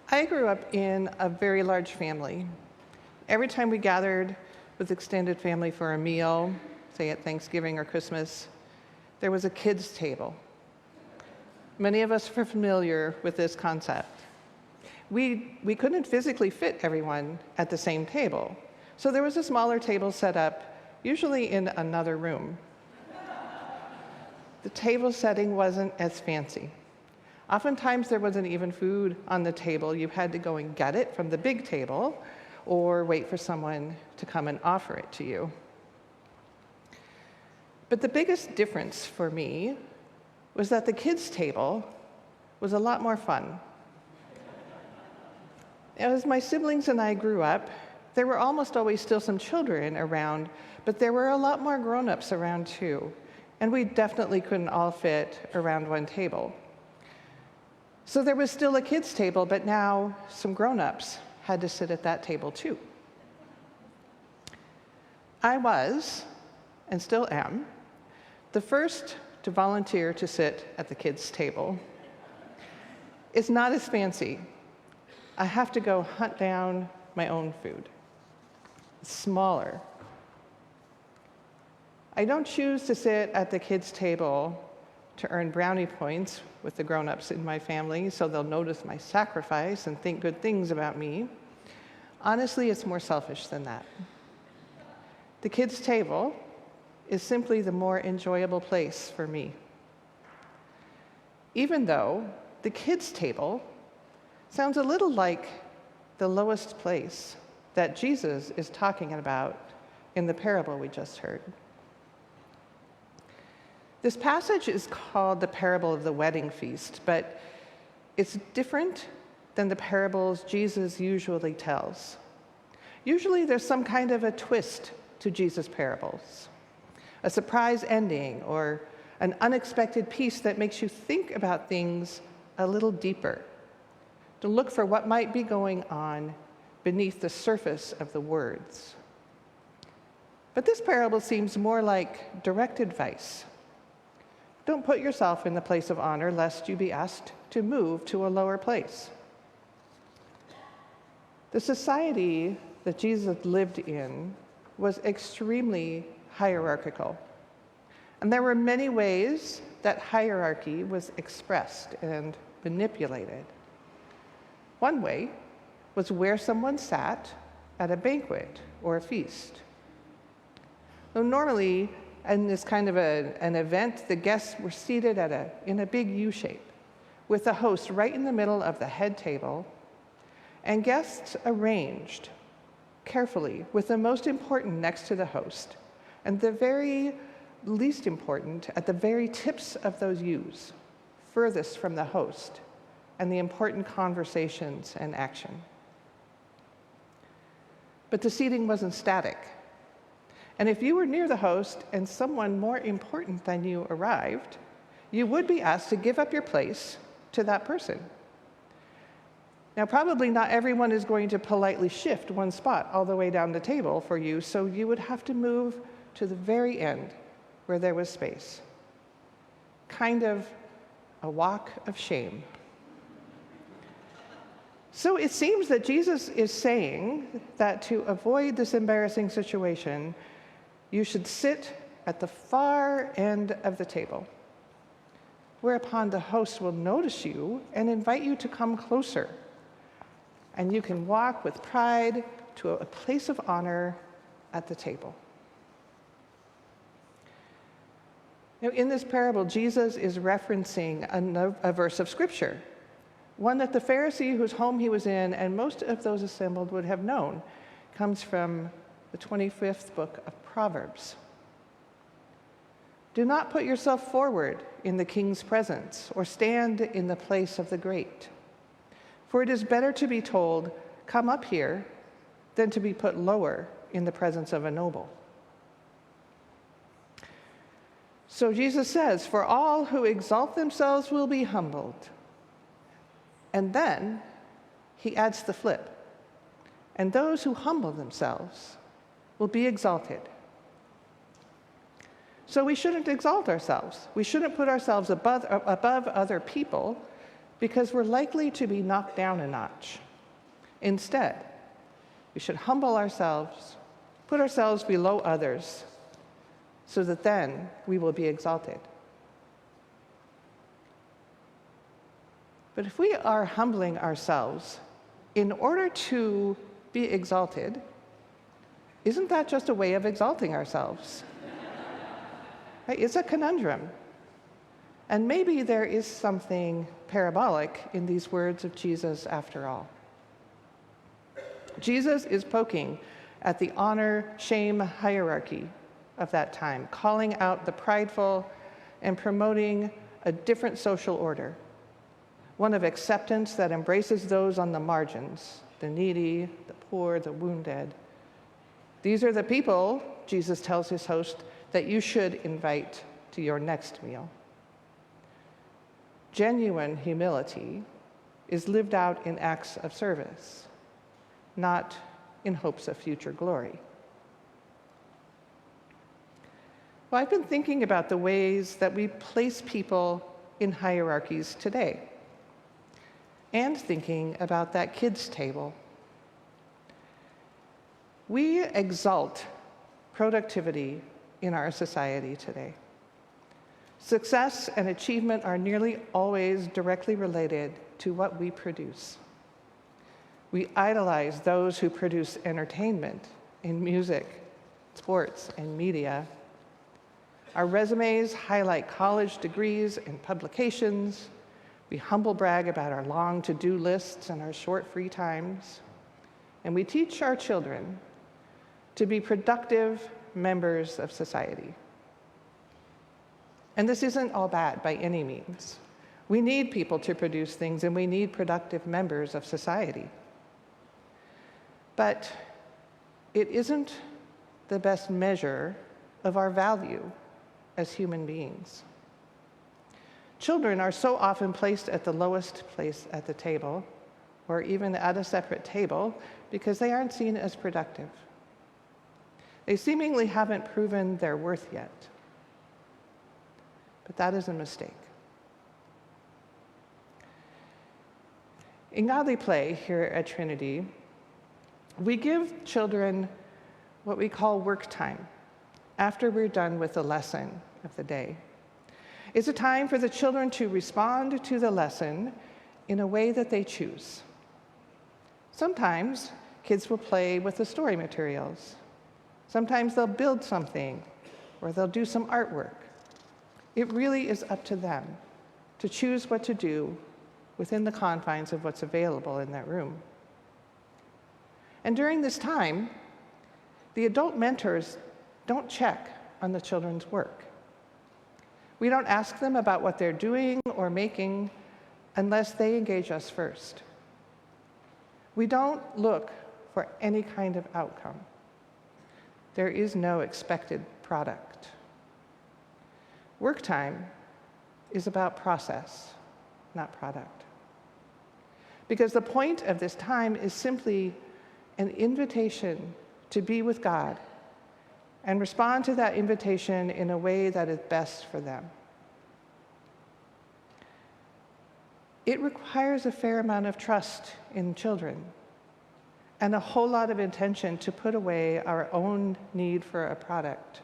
I grew up in a very large family. Every time we gathered with extended family for a meal, say at Thanksgiving or Christmas, there was a kids' table. Many of us are familiar with this concept. We couldn't physically fit everyone at the same table, so there was a smaller table set up, usually in another room. The table setting wasn't as fancy. Oftentimes there wasn't even food on the table. You had to go and get it from the big table or wait for someone to come and offer it to you. But the biggest difference for me was that the kids' table was a lot more fun. As my siblings and I grew up, there were almost always still some children around, but there were a lot more grown-ups around too, and we definitely couldn't all fit around one table. So there was still a kids' table, but now some grown-ups had to sit at that table too. I was, and still am, the first to volunteer to sit at the kids' table. It's not as fancy. I have to go hunt down my own food. It's smaller. I don't choose to sit at the kids' table to earn brownie points with the grown-ups in my family so they'll notice my sacrifice and think good things about me. Honestly, it's more selfish than that. The kids' table is simply the more enjoyable place for me. Even though the kids' table sounds a little like the lowest place that Jesus is talking about in the parable we just heard. This passage is called the parable of the wedding feast, but it's different than the parables Jesus usually tells. Usually there's some kind of a twist to Jesus' parables, a surprise ending or an unexpected piece that makes you think about things a little deeper, to look for what might be going on beneath the surface of the words. But this parable seems more like direct advice. Don't put yourself in the place of honor lest you be asked to move to a lower place. The society that Jesus lived in was extremely hierarchical. And there were many ways that hierarchy was expressed and manipulated. One way was where someone sat at a banquet or a feast. So normally, in this kind of an event, the guests were seated in a big U shape, with the host right in the middle of the head table, and guests arranged carefully with the most important next to the host, and the very least important at the very tips of those U's, furthest from the host, and the important conversations and action. But the seating wasn't static. And if you were near the host and someone more important than you arrived, you would be asked to give up your place to that person. Now, probably not everyone is going to politely shift one spot all the way down the table for you, so you would have to move to the very end where there was space. Kind of a walk of shame. So it seems that Jesus is saying that to avoid this embarrassing situation, you should sit at the far end of the table, whereupon the host will notice you and invite you to come closer. And you can walk with pride to a place of honor at the table. Now, in this parable, Jesus is referencing a verse of Scripture, one that the Pharisee whose home he was in and most of those assembled would have known, comes from the 25th book of Proverbs. Do not put yourself forward in the king's presence or stand in the place of the great. For it is better to be told, come up here, than to be put lower in the presence of a noble. So Jesus says, for all who exalt themselves will be humbled. And then he adds the flip. And those who humble themselves will be exalted. So we shouldn't exalt ourselves. We shouldn't put ourselves above other people because we're likely to be knocked down a notch. Instead, we should humble ourselves, put ourselves below others, so that then we will be exalted. But if we are humbling ourselves in order to be exalted, isn't that just a way of exalting ourselves? Right? It's a conundrum. And maybe there is something parabolic in these words of Jesus after all. Jesus is poking at the honor-shame hierarchy of that time, calling out the prideful and promoting a different social order, one of acceptance that embraces those on the margins, the needy, the poor, the wounded. These are the people, Jesus tells his host, that you should invite to your next meal. Genuine humility is lived out in acts of service, not in hopes of future glory. Well, I've been thinking about the ways that we place people in hierarchies today, and thinking about that kids' table. We exalt productivity in our society today. Success and achievement are nearly always directly related to what we produce. We idolize those who produce entertainment in music, sports, and media. Our resumes highlight college degrees and publications. We humble brag about our long to-do lists and our short free times. And we teach our children to be productive members of society. And this isn't all bad by any means. We need people to produce things, and we need productive members of society. But it isn't the best measure of our value as human beings. Children are so often placed at the lowest place at the table, or even at a separate table, because they aren't seen as productive. They seemingly haven't proven their worth yet. But that is a mistake. In Godly Play here at Trinity, we give children what we call work time after we're done with the lesson of the day. It's a time for the children to respond to the lesson in a way that they choose. Sometimes kids will play with the story materials. Sometimes they'll build something, or they'll do some artwork. It really is up to them to choose what to do within the confines of what's available in that room. And during this time, the adult mentors don't check on the children's work. We don't ask them about what they're doing or making unless they engage us first. We don't look for any kind of outcome. There is no expected product. Work time is about process, not product. Because the point of this time is simply an invitation to be with God and respond to that invitation in a way that is best for them. It requires a fair amount of trust in children and a whole lot of intention to put away our own need for a product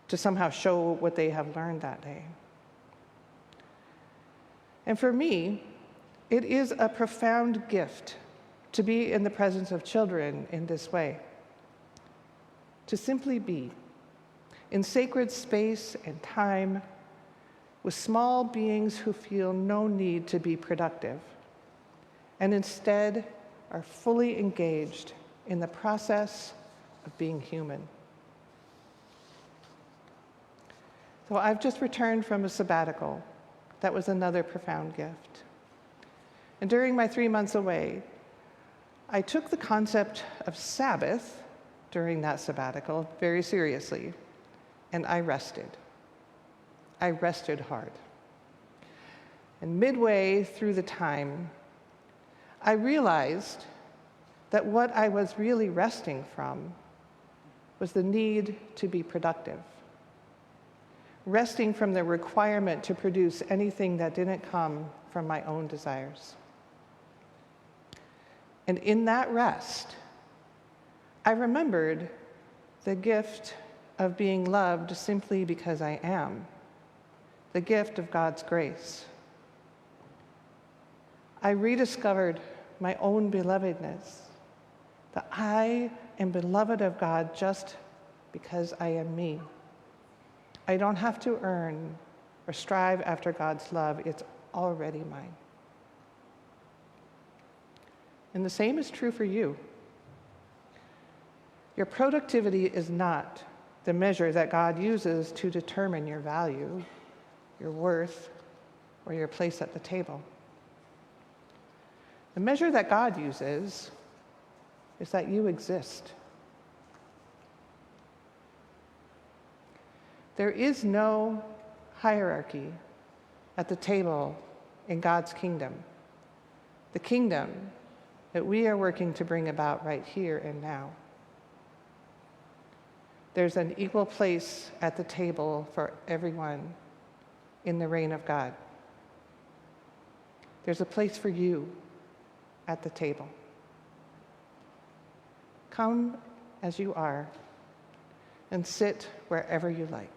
to somehow show what they have learned that day. And for me, it is a profound gift to be in the presence of children in this way. To simply be in sacred space and time with small beings who feel no need to be productive and instead are fully engaged in the process of being human. So I've just returned from a sabbatical. That was another profound gift. And during my 3 months away, I took the concept of Sabbath during that sabbatical very seriously, and I rested. I rested hard. And midway through the time, I realized that what I was really resting from was the need to be productive. Resting from the requirement to produce anything that didn't come from my own desires. And in that rest, I remembered the gift of being loved simply because I am, the gift of God's grace. I rediscovered my own belovedness, that I am beloved of God just because I am me. I don't have to earn or strive after God's love. It's already mine. And the same is true for you. Your productivity is not the measure that God uses to determine your value, your worth, or your place at the table. The measure that God uses is that you exist. There is no hierarchy at the table in God's kingdom, the kingdom that we are working to bring about right here and now. There's an equal place at the table for everyone in the reign of God. There's a place for you at the table. Come as you are and sit wherever you like.